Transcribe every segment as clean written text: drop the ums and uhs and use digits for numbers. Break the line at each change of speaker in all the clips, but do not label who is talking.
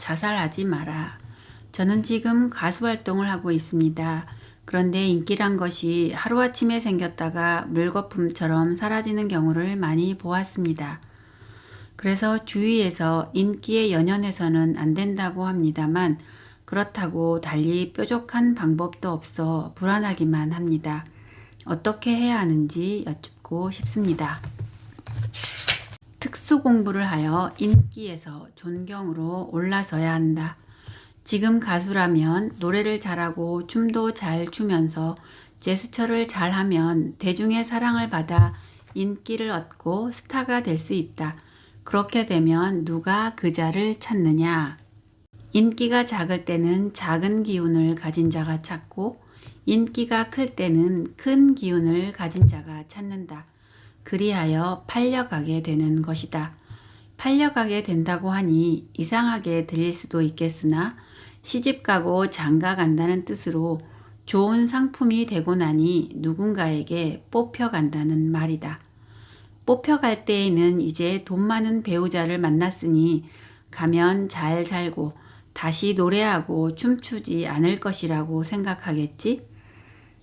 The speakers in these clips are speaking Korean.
자살하지 마라. 저는 지금 가수 활동을 하고 있습니다. 그런데 인기란 것이 하루아침에 생겼다가 물거품처럼 사라지는 경우를 많이 보았습니다. 그래서 주위에서 인기에 연연해서는 안 된다고 합니다만 그렇다고 달리 뾰족한 방법도 없어 불안하기만 합니다. 어떻게 해야 하는지 여쭙고 싶습니다. 특수 공부를 하여 인기에서 존경으로 올라서야 한다. 지금 가수라면 노래를 잘하고 춤도 잘 추면서 제스처를 잘하면 대중의 사랑을 받아 인기를 얻고 스타가 될 수 있다. 그렇게 되면 누가 그 자를 찾느냐? 인기가 작을 때는 작은 기운을 가진 자가 찾고 인기가 클 때는 큰 기운을 가진 자가 찾는다. 그리하여 팔려가게 되는 것이다. 팔려가게 된다고 하니 이상하게 들릴 수도 있겠으나 시집가고 장가간다는 뜻으로 좋은 상품이 되고 나니 누군가에게 뽑혀간다는 말이다. 뽑혀갈 때에는 이제 돈 많은 배우자를 만났으니 가면 잘 살고 다시 노래하고 춤추지 않을 것이라고 생각하겠지?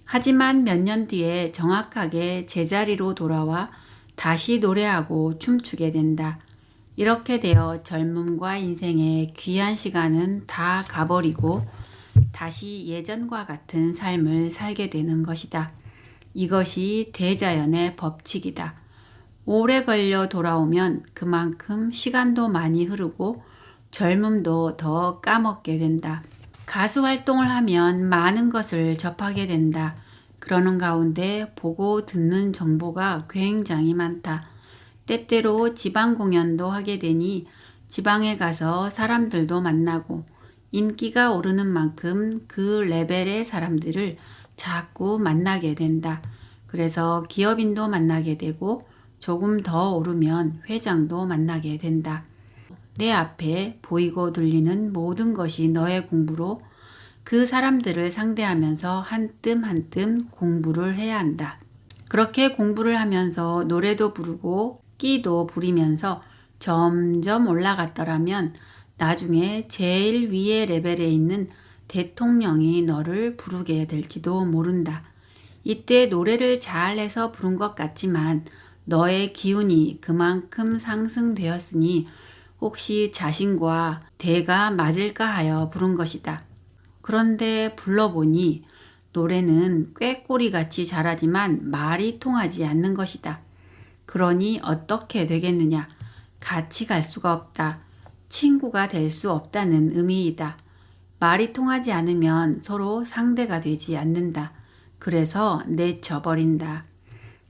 하지만 몇 년 뒤에 정확하게 제자리로 돌아와 다시 노래하고 춤추게 된다. 이렇게 되어 젊음과 인생의 귀한 시간은 다 가버리고 다시 예전과 같은 삶을 살게 되는 것이다. 이것이 대자연의 법칙이다. 오래 걸려 돌아오면 그만큼 시간도 많이 흐르고 젊음도 더 까먹게 된다. 가수 활동을 하면 많은 것을 접하게 된다. 그러는 가운데 보고 듣는 정보가 굉장히 많다. 때때로 지방 공연도 하게 되니 지방에 가서 사람들도 만나고 인기가 오르는 만큼 그 레벨의 사람들을 자꾸 만나게 된다. 그래서 기업인도 만나게 되고 조금 더 오르면 회장도 만나게 된다. 내 앞에 보이고 들리는 모든 것이 너의 공부로 그 사람들을 상대하면서 한 뜸 한 뜸 공부를 해야 한다. 그렇게 공부를 하면서 노래도 부르고 끼도 부리면서 점점 올라갔더라면 나중에 제일 위의 레벨에 있는 대통령이 너를 부르게 될지도 모른다. 이때 노래를 잘해서 부른 것 같지만 너의 기운이 그만큼 상승되었으니 혹시 자신과 대가 맞을까 하여 부른 것이다. 그런데 불러보니 노래는 꾀꼬리같이 잘하지만 말이 통하지 않는 것이다. 그러니 어떻게 되겠느냐? 같이 갈 수가 없다. 친구가 될 수 없다는 의미이다. 말이 통하지 않으면 서로 상대가 되지 않는다. 그래서 내쳐버린다.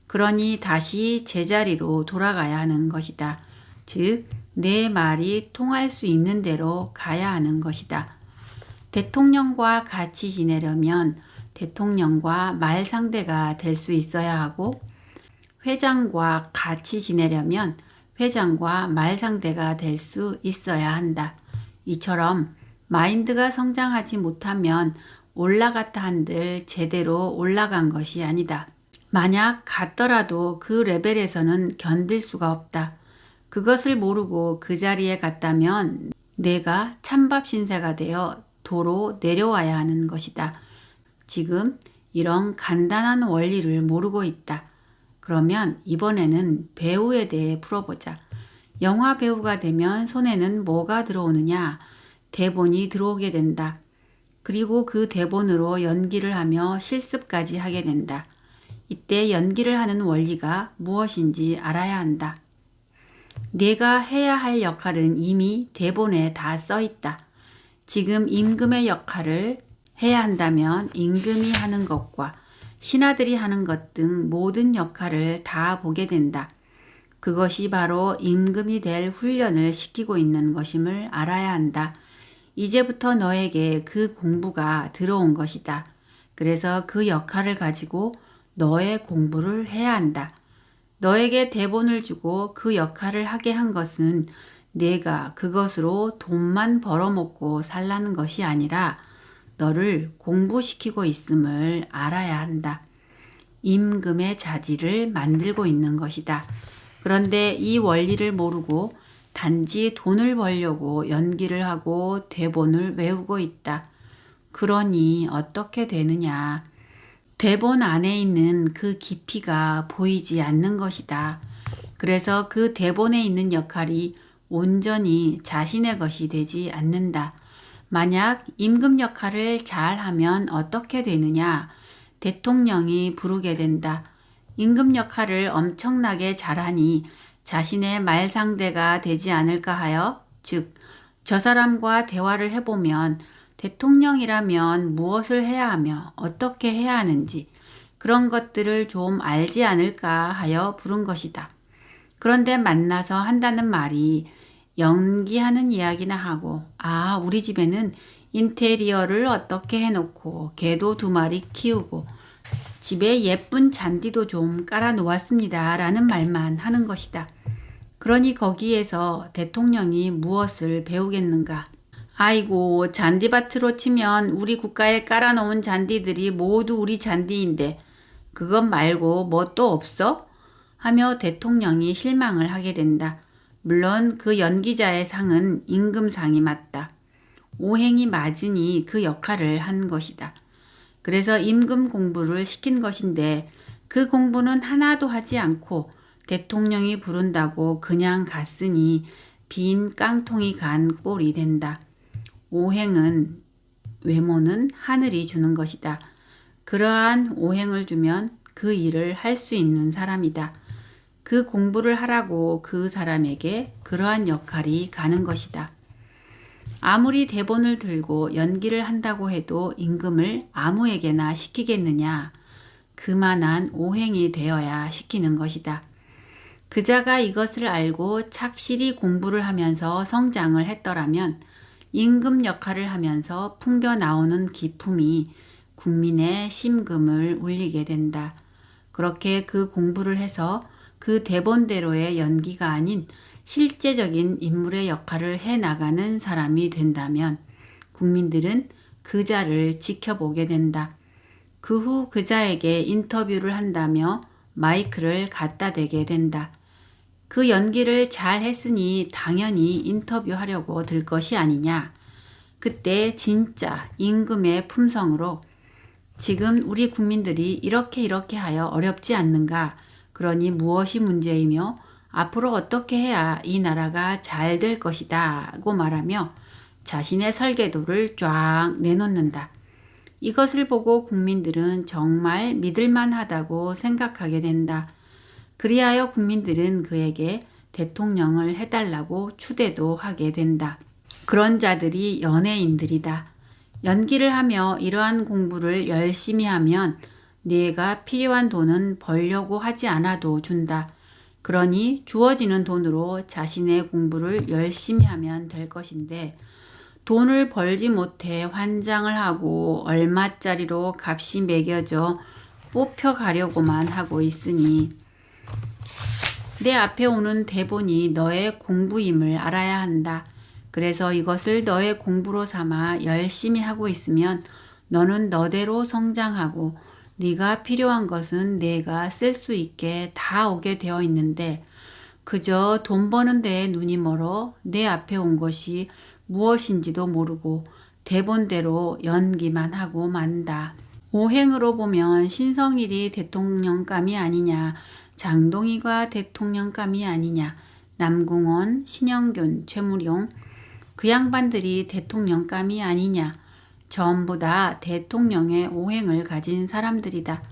그러니 다시 제자리로 돌아가야 하는 것이다. 즉, 내 말이 통할 수 있는 대로 가야 하는 것이다. 대통령과 같이 지내려면 대통령과 말 상대가 될 수 있어야 하고 회장과 같이 지내려면 회장과 말 상대가 될 수 있어야 한다. 이처럼 마인드가 성장하지 못하면 올라갔다 한들 제대로 올라간 것이 아니다. 만약 갔더라도 그 레벨에서는 견딜 수가 없다. 그것을 모르고 그 자리에 갔다면 내가 찬밥 신세가 되어 도로 내려와야 하는 것이다. 지금 이런 간단한 원리를 모르고 있다. 그러면 이번에는 배우에 대해 풀어보자. 영화 배우가 되면 손에는 뭐가 들어오느냐? 대본이 들어오게 된다. 그리고 그 대본으로 연기를 하며 실습까지 하게 된다. 이때 연기를 하는 원리가 무엇인지 알아야 한다. 내가 해야 할 역할은 이미 대본에 다 써 있다. 지금 임금의 역할을 해야 한다면 임금이 하는 것과 신하들이 하는 것 등 모든 역할을 다 보게 된다. 그것이 바로 임금이 될 훈련을 시키고 있는 것임을 알아야 한다. 이제부터 너에게 그 공부가 들어온 것이다. 그래서 그 역할을 가지고 너의 공부를 해야 한다. 너에게 대본을 주고 그 역할을 하게 한 것은 내가 그것으로 돈만 벌어먹고 살라는 것이 아니라 너를 공부시키고 있음을 알아야 한다. 임금의 자질을 만들고 있는 것이다. 그런데 이 원리를 모르고 단지 돈을 벌려고 연기를 하고 대본을 외우고 있다. 그러니 어떻게 되느냐. 대본 안에 있는 그 깊이가 보이지 않는 것이다. 그래서 그 대본에 있는 역할이 온전히 자신의 것이 되지 않는다. 만약 임금 역할을 잘하면 어떻게 되느냐? 대통령이 부르게 된다. 임금 역할을 엄청나게 잘하니 자신의 말상대가 되지 않을까 하여, 즉, 저 사람과 대화를 해보면 대통령이라면 무엇을 해야 하며 어떻게 해야 하는지 그런 것들을 좀 알지 않을까 하여 부른 것이다. 그런데 만나서 한다는 말이 연기하는 이야기나 하고, 우리 집에는 인테리어를 어떻게 해놓고 개도 2마리 키우고 집에 예쁜 잔디도 좀 깔아 놓았습니다 라는 말만 하는 것이다. 그러니 거기에서 대통령이 무엇을 배우겠는가? 아이고, 잔디밭으로 치면 우리 국가에 깔아놓은 잔디들이 모두 우리 잔디인데 그것 말고 뭐 또 없어? 하며 대통령이 실망을 하게 된다. 물론 그 연기자의 상은 임금상이 맞다. 오행이 맞으니 그 역할을 한 것이다. 그래서 임금 공부를 시킨 것인데 그 공부는 하나도 하지 않고 대통령이 부른다고 그냥 갔으니 빈 깡통이 간 꼴이 된다. 오행은, 외모는 하늘이 주는 것이다. 그러한 오행을 주면 그 일을 할 수 있는 사람이다. 그 공부를 하라고 그 사람에게 그러한 역할이 가는 것이다. 아무리 대본을 들고 연기를 한다고 해도 임금을 아무에게나 시키겠느냐? 그만한 오행이 되어야 시키는 것이다. 그자가 이것을 알고 착실히 공부를 하면서 성장을 했더라면 임금 역할을 하면서 풍겨 나오는 기품이 국민의 심금을 울리게 된다. 그렇게 그 공부를 해서 그 대본대로의 연기가 아닌 실제적인 인물의 역할을 해나가는 사람이 된다면 국민들은 그자를 지켜보게 된다. 그 후 그자에게 인터뷰를 한다며 마이크를 갖다 대게 된다. 그 연기를 잘 했으니 당연히 인터뷰하려고 들 것이 아니냐. 그때 진짜 임금의 품성으로 지금 우리 국민들이 이렇게 하여 어렵지 않는가? 그러니 무엇이 문제이며 앞으로 어떻게 해야 이 나라가 잘 될 것이다 고 말하며 자신의 설계도를 쫙 내놓는다. 이것을 보고 국민들은 정말 믿을만하다고 생각하게 된다. 그리하여 국민들은 그에게 대통령을 해달라고 추대도 하게 된다. 그런 자들이 연예인들이다. 연기를 하며 이러한 공부를 열심히 하면 네가 필요한 돈은 벌려고 하지 않아도 준다. 그러니 주어지는 돈으로 자신의 공부를 열심히 하면 될 것인데 돈을 벌지 못해 환장을 하고 얼마짜리로 값이 매겨져 뽑혀가려고만 하고 있으니 내 앞에 오는 대본이 너의 공부임을 알아야 한다. 그래서 이것을 너의 공부로 삼아 열심히 하고 있으면 너는 너대로 성장하고 네가 필요한 것은 내가 쓸 수 있게 다 오게 되어 있는데 그저 돈 버는 데에 눈이 멀어 내 앞에 온 것이 무엇인지도 모르고 대본대로 연기만 하고 만다. 오행으로 보면 신성일이 대통령감이 아니냐, 장동희가 대통령감이 아니냐, 남궁원, 신영균, 최무룡 그 양반들이 대통령감이 아니냐, 전부 다 대통령의 오행을 가진 사람들이다.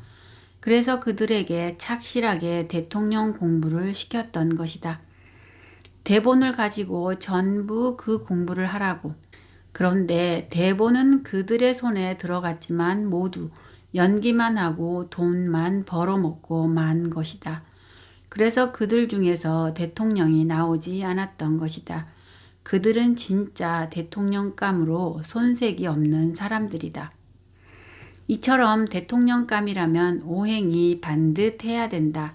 그래서 그들에게 착실하게 대통령 공부를 시켰던 것이다. 대본을 가지고 전부 그 공부를 하라고. 그런데 대본은 그들의 손에 들어갔지만 모두 연기만 하고 돈만 벌어먹고 만 것이다. 그래서 그들 중에서 대통령이 나오지 않았던 것이다. 그들은 진짜 대통령감으로 손색이 없는 사람들이다. 이처럼 대통령감이라면 오행이 반듯해야 된다.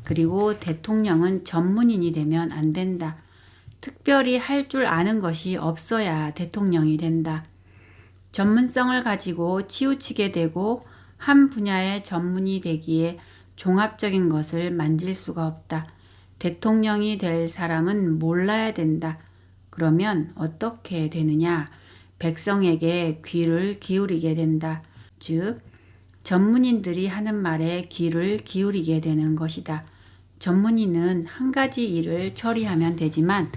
그리고 대통령은 전문인이 되면 안 된다. 특별히 할 줄 아는 것이 없어야 대통령이 된다. 전문성을 가지고 치우치게 되고 한 분야의 전문이 되기에 종합적인 것을 만질 수가 없다. 대통령이 될 사람은 몰라야 된다. 그러면 어떻게 되느냐? 백성에게 귀를 기울이게 된다. 즉, 전문인들이 하는 말에 귀를 기울이게 되는 것이다. 전문인은 한 가지 일을 처리하면 되지만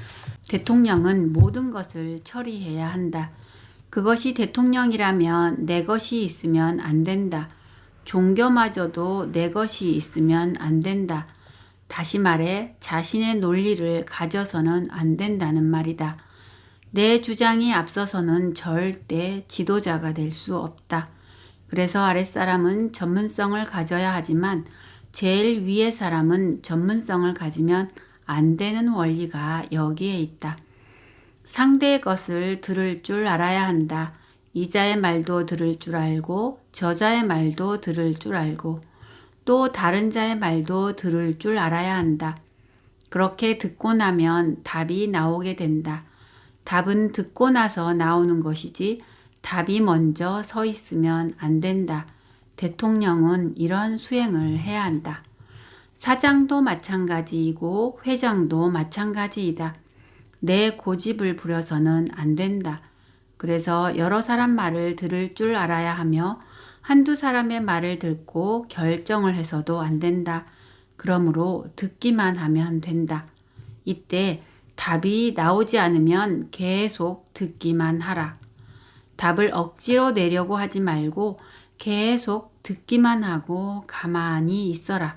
대통령은 모든 것을 처리해야 한다. 그것이 대통령이라면 내 것이 있으면 안 된다. 종교마저도 내 것이 있으면 안 된다. 다시 말해 자신의 논리를 가져서는 안 된다는 말이다. 내 주장이 앞서서는 절대 지도자가 될 수 없다. 그래서 아랫사람은 전문성을 가져야 하지만 제일 위의 사람은 전문성을 가지면 안 되는 원리가 여기에 있다. 상대의 것을 들을 줄 알아야 한다. 이자의 말도 들을 줄 알고 저자의 말도 들을 줄 알고 또 다른 자의 말도 들을 줄 알아야 한다. 그렇게 듣고 나면 답이 나오게 된다. 답은 듣고 나서 나오는 것이지 답이 먼저 서 있으면 안 된다. 대통령은 이런 수행을 해야 한다. 사장도 마찬가지이고 회장도 마찬가지이다. 내 고집을 부려서는 안 된다. 그래서 여러 사람 말을 들을 줄 알아야 하며 한두 사람의 말을 듣고 결정을 해서도 안 된다. 그러므로 듣기만 하면 된다. 이때 답이 나오지 않으면 계속 듣기만 하라. 답을 억지로 내려고 하지 말고 계속 듣기만 하고 가만히 있어라.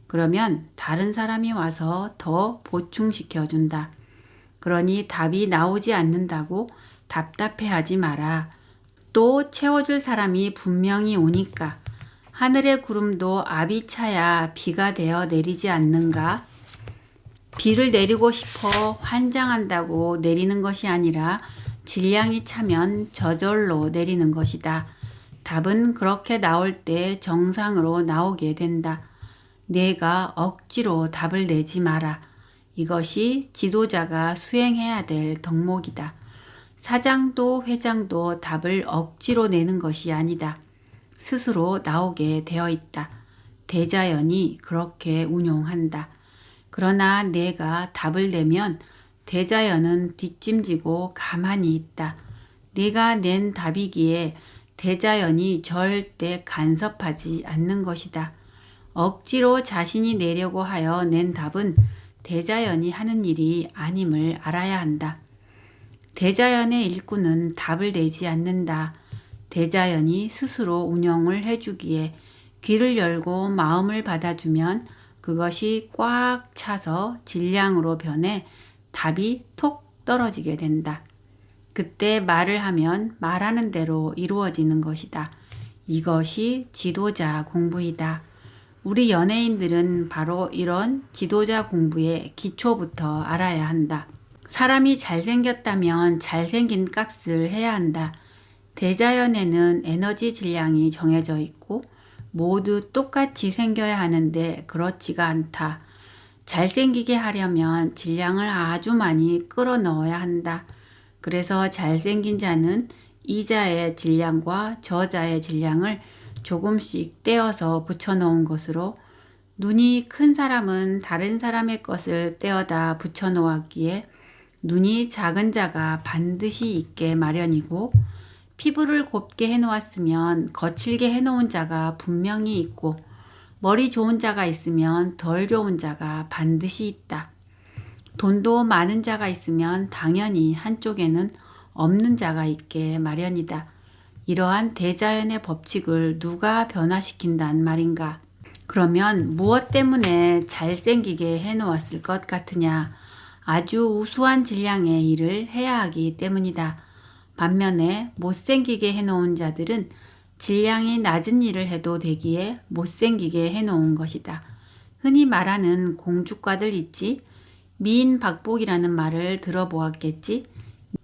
그러면 다른 사람이 와서 더 보충시켜 준다. 그러니 답이 나오지 않는다고 답답해하지 마라. 또 채워줄 사람이 분명히 오니까 하늘의 구름도 압이 차야 비가 되어 내리지 않는가? 비를 내리고 싶어 환장한다고 내리는 것이 아니라 질량이 차면 저절로 내리는 것이다. 답은 그렇게 나올 때 정상으로 나오게 된다. 내가 억지로 답을 내지 마라. 이것이 지도자가 수행해야 될 덕목이다. 사장도 회장도 답을 억지로 내는 것이 아니다. 스스로 나오게 되어 있다. 대자연이 그렇게 운용한다. 그러나 내가 답을 내면 대자연은 뒷짐지고 가만히 있다. 내가 낸 답이기에 대자연이 절대 간섭하지 않는 것이다. 억지로 자신이 내려고 하여 낸 답은 대자연이 하는 일이 아님을 알아야 한다. 대자연의 일꾼은 답을 내지 않는다. 대자연이 스스로 운영을 해주기에 귀를 열고 마음을 받아주면 그것이 꽉 차서 질량으로 변해 답이 톡 떨어지게 된다. 그때 말을 하면 말하는 대로 이루어지는 것이다. 이것이 지도자 공부이다. 우리 연예인들은 바로 이런 지도자 공부의 기초부터 알아야 한다. 사람이 잘생겼다면 잘생긴 값을 해야 한다. 대자연에는 에너지 질량이 정해져 있고 모두 똑같이 생겨야 하는데 그렇지가 않다. 잘생기게 하려면 질량을 아주 많이 끌어넣어야 한다. 그래서 잘생긴 자는 이 자의 질량과 저 자의 질량을 조금씩 떼어서 붙여놓은 것으로 눈이 큰 사람은 다른 사람의 것을 떼어다 붙여놓았기에 눈이 작은 자가 반드시 있게 마련이고 피부를 곱게 해놓았으면 거칠게 해놓은 자가 분명히 있고 머리 좋은 자가 있으면 덜 좋은 자가 반드시 있다. 돈도 많은 자가 있으면 당연히 한쪽에는 없는 자가 있게 마련이다. 이러한 대자연의 법칙을 누가 변화시킨단 말인가? 그러면 무엇 때문에 잘생기게 해놓았을 것 같으냐? 아주 우수한 질량의 일을 해야 하기 때문이다. 반면에 못생기게 해놓은 자들은 질량이 낮은 일을 해도 되기에 못생기게 해놓은 것이다. 흔히 말하는 공주과들 있지? 미인 박복이라는 말을 들어보았겠지?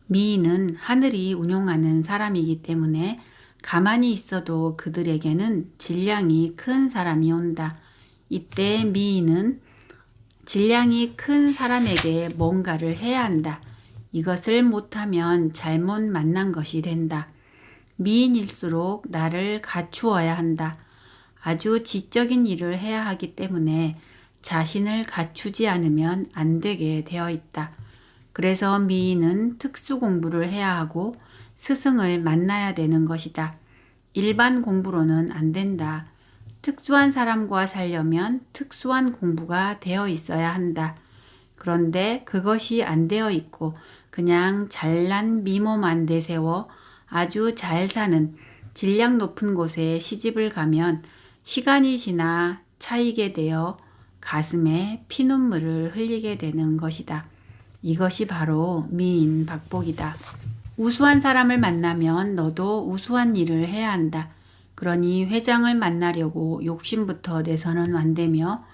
미인은 하늘이 운용하는 사람이기 때문에 가만히 있어도 그들에게는 질량이 큰 사람이 온다. 이때 미인은 질량이 큰 사람에게 뭔가를 해야 한다. 이것을 못하면 잘못 만난 것이 된다. 미인일수록 나를 갖추어야 한다. 아주 지적인 일을 해야 하기 때문에 자신을 갖추지 않으면 안 되게 되어 있다. 그래서 미인은 특수 공부를 해야 하고 스승을 만나야 되는 것이다. 일반 공부로는 안 된다. 특수한 사람과 살려면 특수한 공부가 되어 있어야 한다. 그런데 그것이 안 되어 있고 그냥 잘난 미모만 내세워 아주 잘 사는 질량 높은 곳에 시집을 가면 시간이 지나 차이게 되어 가슴에 피눈물을 흘리게 되는 것이다. 이것이 바로 미인 박복이다. 우수한 사람을 만나면 너도 우수한 일을 해야 한다. 그러니 회장을 만나려고 욕심부터 내서는 안 되며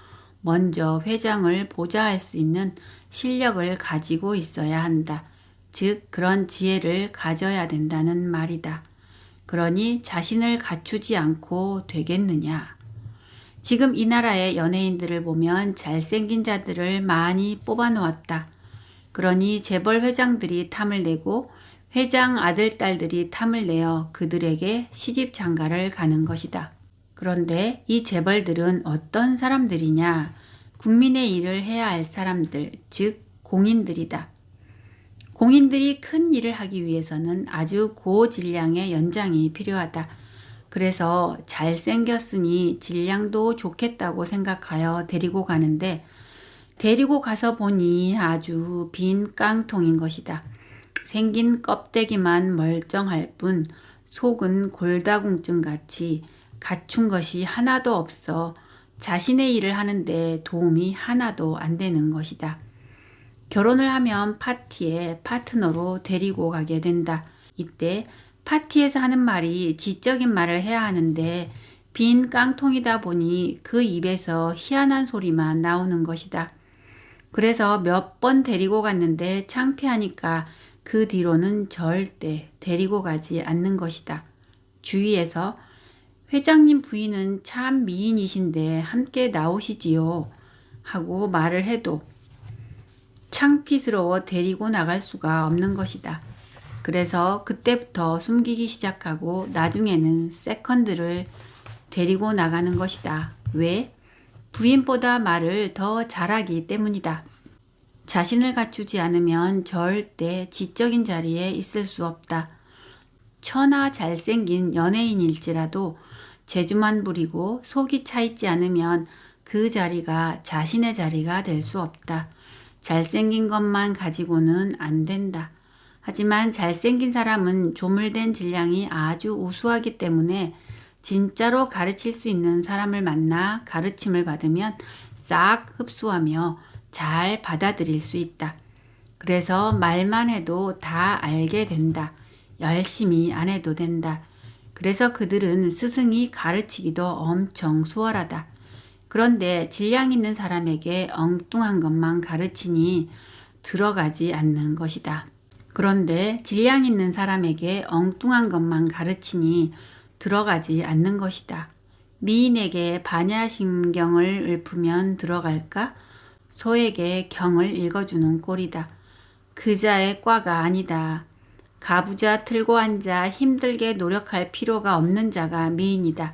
먼저 회장을 보좌할 수 있는 실력을 가지고 있어야 한다. 즉 그런 지혜를 가져야 된다는 말이다. 그러니 자신을 갖추지 않고 되겠느냐? 지금 이 나라의 연예인들을 보면 잘생긴 자들을 많이 뽑아놓았다. 그러니 재벌 회장들이 탐을 내고 회장 아들, 딸들이 탐을 내어 그들에게 시집 장가를 가는 것이다. 그런데 이 재벌들은 어떤 사람들이냐? 국민의 일을 해야 할 사람들, 즉 공인들이다. 공인들이 큰 일을 하기 위해서는 아주 고질량의 연장이 필요하다. 그래서 잘생겼으니 질량도 좋겠다고 생각하여 데리고 가는데 데리고 가서 보니 아주 빈 깡통인 것이다. 생긴 껍데기만 멀쩡할 뿐 속은 골다공증 같이 갖춘 것이 하나도 없어 자신의 일을 하는데 도움이 하나도 안 되는 것이다. 결혼을 하면 파티에 파트너로 데리고 가게 된다. 이때 파티에서 하는 말이 지적인 말을 해야 하는데 빈 깡통이다 보니 그 입에서 희한한 소리만 나오는 것이다. 그래서 몇 번 데리고 갔는데 창피하니까 그 뒤로는 절대 데리고 가지 않는 것이다. 주위에서 회장님 부인은 참 미인이신데 함께 나오시지요 하고 말을 해도 창피스러워 데리고 나갈 수가 없는 것이다. 그래서 그때부터 숨기기 시작하고 나중에는 세컨드를 데리고 나가는 것이다. 왜? 부인보다 말을 더 잘하기 때문이다. 자신을 갖추지 않으면 절대 지적인 자리에 있을 수 없다. 천하 잘생긴 연예인일지라도 재주만 부리고 속이 차있지 않으면 그 자리가 자신의 자리가 될 수 없다. 잘생긴 것만 가지고는 안 된다. 하지만 잘생긴 사람은 조물된 질량이 아주 우수하기 때문에 진짜로 가르칠 수 있는 사람을 만나 가르침을 받으면 싹 흡수하며 잘 받아들일 수 있다. 그래서 말만 해도 다 알게 된다. 열심히 안 해도 된다. 그래서 그들은 스승이 가르치기도 엄청 수월하다. 그런데 질량 있는 사람에게 엉뚱한 것만 가르치니 들어가지 않는 것이다. 그런데 질량 있는 사람에게 엉뚱한 것만 가르치니 들어가지 않는 것이다. 미인에게 반야심경을 읊으면 들어갈까? 소에게 경을 읽어주는 꼴이다. 그자의 과가 아니다. 가부좌 틀고 앉아 힘들게 노력할 필요가 없는 자가 미인이다.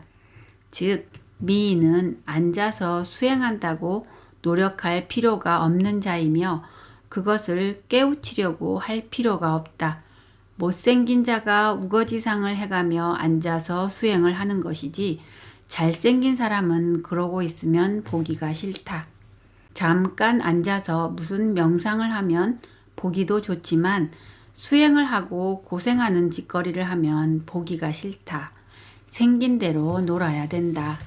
즉 미인은 앉아서 수행한다고 노력할 필요가 없는 자이며 그것을 깨우치려고 할 필요가 없다. 못생긴 자가 우거지상을 해가며 앉아서 수행을 하는 것이지 잘생긴 사람은 그러고 있으면 보기가 싫다. 잠깐 앉아서 무슨 명상을 하면 보기도 좋지만 수행을 하고 고생하는 짓거리를 하면 보기가 싫다. 생긴 대로 놀아야 된다.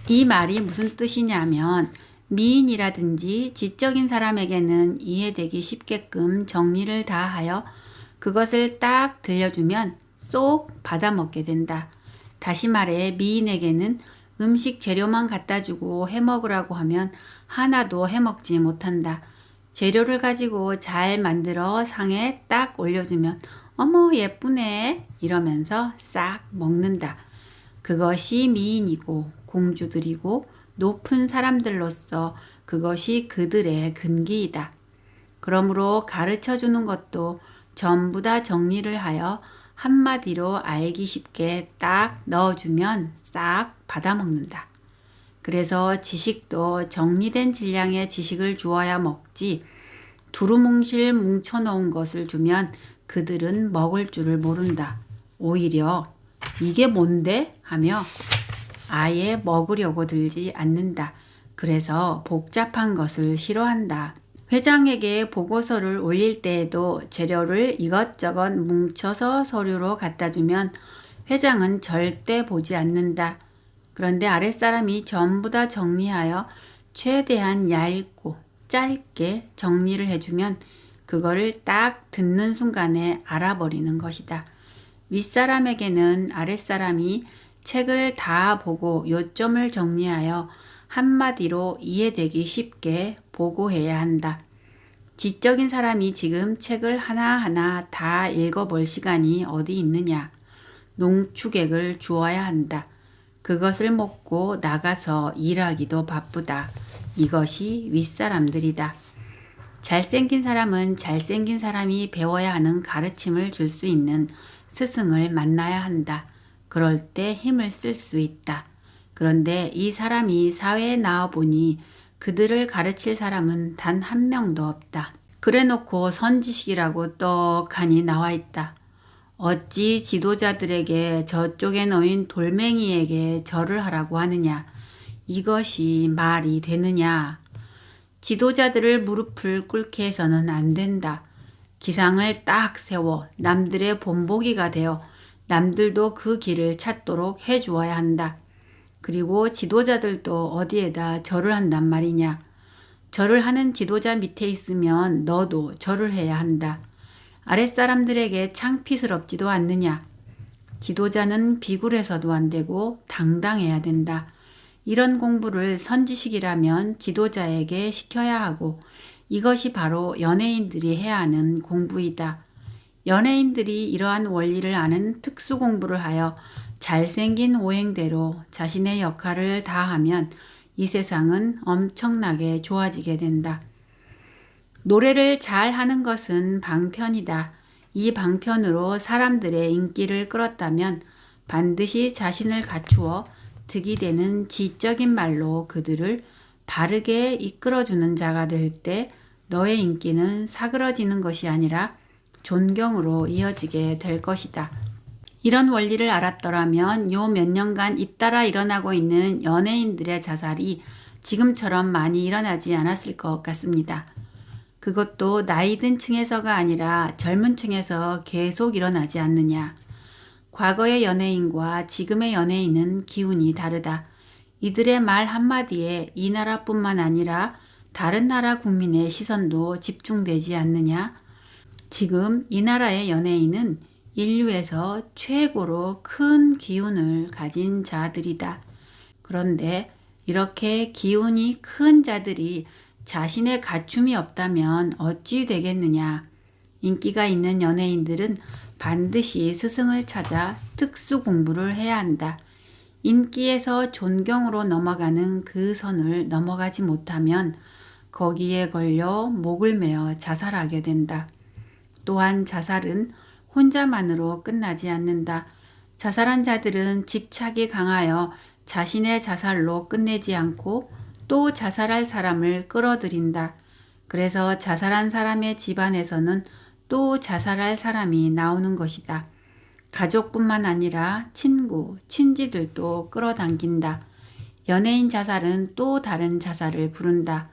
이 말이 무슨 뜻이냐면 미인이라든지 지적인 사람에게는 이해되기 쉽게끔 정리를 다 하여 그것을 딱 들려주면 쏙 받아먹게 된다. 다시 말해 미인에게는 음식 재료만 갖다주고 해먹으라고 하면 하나도 해먹지 못한다. 재료를 가지고 잘 만들어 상에 딱 올려주면 어머 예쁘네 이러면서 싹 먹는다. 그것이 미인이고 공주들이고 높은 사람들로서 그것이 그들의 근기이다. 그러므로 가르쳐주는 것도 전부 다 정리를 하여 한마디로 알기 쉽게 딱 넣어주면 싹 받아먹는다. 그래서 지식도 정리된 질량의 지식을 주어야 먹지 두루뭉실 뭉쳐놓은 것을 주면 그들은 먹을 줄을 모른다. 오히려 이게 뭔데? 하며 아예 먹으려고 들지 않는다. 그래서 복잡한 것을 싫어한다. 회장에게 보고서를 올릴 때에도 재료를 이것저것 뭉쳐서 서류로 갖다 주면 회장은 절대 보지 않는다. 그런데 아랫사람이 전부 다 정리하여 최대한 얇고 짧게 정리를 해주면 그거를 딱 듣는 순간에 알아버리는 것이다. 윗사람에게는 아랫사람이 책을 다 보고 요점을 정리하여 한마디로 이해되기 쉽게 보고해야 한다. 지적인 사람이 지금 책을 하나하나 다 읽어볼 시간이 어디 있느냐. 농축액을 주어야 한다. 그것을 먹고 나가서 일하기도 바쁘다. 이것이 윗사람들이다. 잘생긴 사람은 잘생긴 사람이 배워야 하는 가르침을 줄 수 있는 스승을 만나야 한다. 그럴 때 힘을 쓸 수 있다. 그런데 이 사람이 사회에 나와보니 그들을 가르칠 사람은 단 한 명도 없다. 그래놓고 선지식이라고 떡하니 나와 있다. 어찌 지도자들에게 저쪽에 놓인 돌멩이에게 절을 하라고 하느냐. 이것이 말이 되느냐. 지도자들을 무릎을 꿇게 해서는 안 된다. 기상을 딱 세워 남들의 본보기가 되어 남들도 그 길을 찾도록 해주어야 한다. 그리고 지도자들도 어디에다 절을 한단 말이냐. 절을 하는 지도자 밑에 있으면 너도 절을 해야 한다. 아랫사람들에게 창피스럽지도 않느냐. 지도자는 비굴해서도 안 되고 당당해야 된다. 이런 공부를 선지식이라면 지도자에게 시켜야 하고 이것이 바로 연예인들이 해야 하는 공부이다. 연예인들이 이러한 원리를 아는 특수 공부를 하여 잘생긴 오행대로 자신의 역할을 다하면 이 세상은 엄청나게 좋아지게 된다. 노래를 잘 하는 것은 방편이다. 이 방편으로 사람들의 인기를 끌었다면 반드시 자신을 갖추어 득이 되는 지적인 말로 그들을 바르게 이끌어주는 자가 될 때 너의 인기는 사그러지는 것이 아니라 존경으로 이어지게 될 것이다. 이런 원리를 알았더라면 요 몇 년간 잇따라 일어나고 있는 연예인들의 자살이 지금처럼 많이 일어나지 않았을 것 같습니다. 그것도 나이 든 층에서가 아니라 젊은 층에서 계속 일어나지 않느냐. 과거의 연예인과 지금의 연예인은 기운이 다르다. 이들의 말 한마디에 이 나라뿐만 아니라 다른 나라 국민의 시선도 집중되지 않느냐. 지금 이 나라의 연예인은 인류에서 최고로 큰 기운을 가진 자들이다. 그런데 이렇게 기운이 큰 자들이 자신의 갖춤이 없다면 어찌 되겠느냐. 인기가 있는 연예인들은 반드시 스승을 찾아 특수 공부를 해야 한다. 인기에서 존경으로 넘어가는 그 선을 넘어가지 못하면 거기에 걸려 목을 메어 자살하게 된다. 또한 자살은 혼자만으로 끝나지 않는다. 자살한 자들은 집착이 강하여 자신의 자살로 끝내지 않고 또 자살할 사람을 끌어들인다. 그래서 자살한 사람의 집안에서는 또 자살할 사람이 나오는 것이다. 가족뿐만 아니라 친구, 친지들도 끌어당긴다. 연예인 자살은 또 다른 자살을 부른다.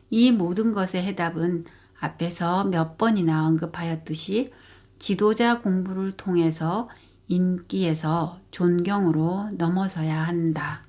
이 모든 것의 해답은 앞에서 몇 번이나 언급하였듯이 지도자 공부를 통해서 인기에서 존경으로 넘어서야 한다.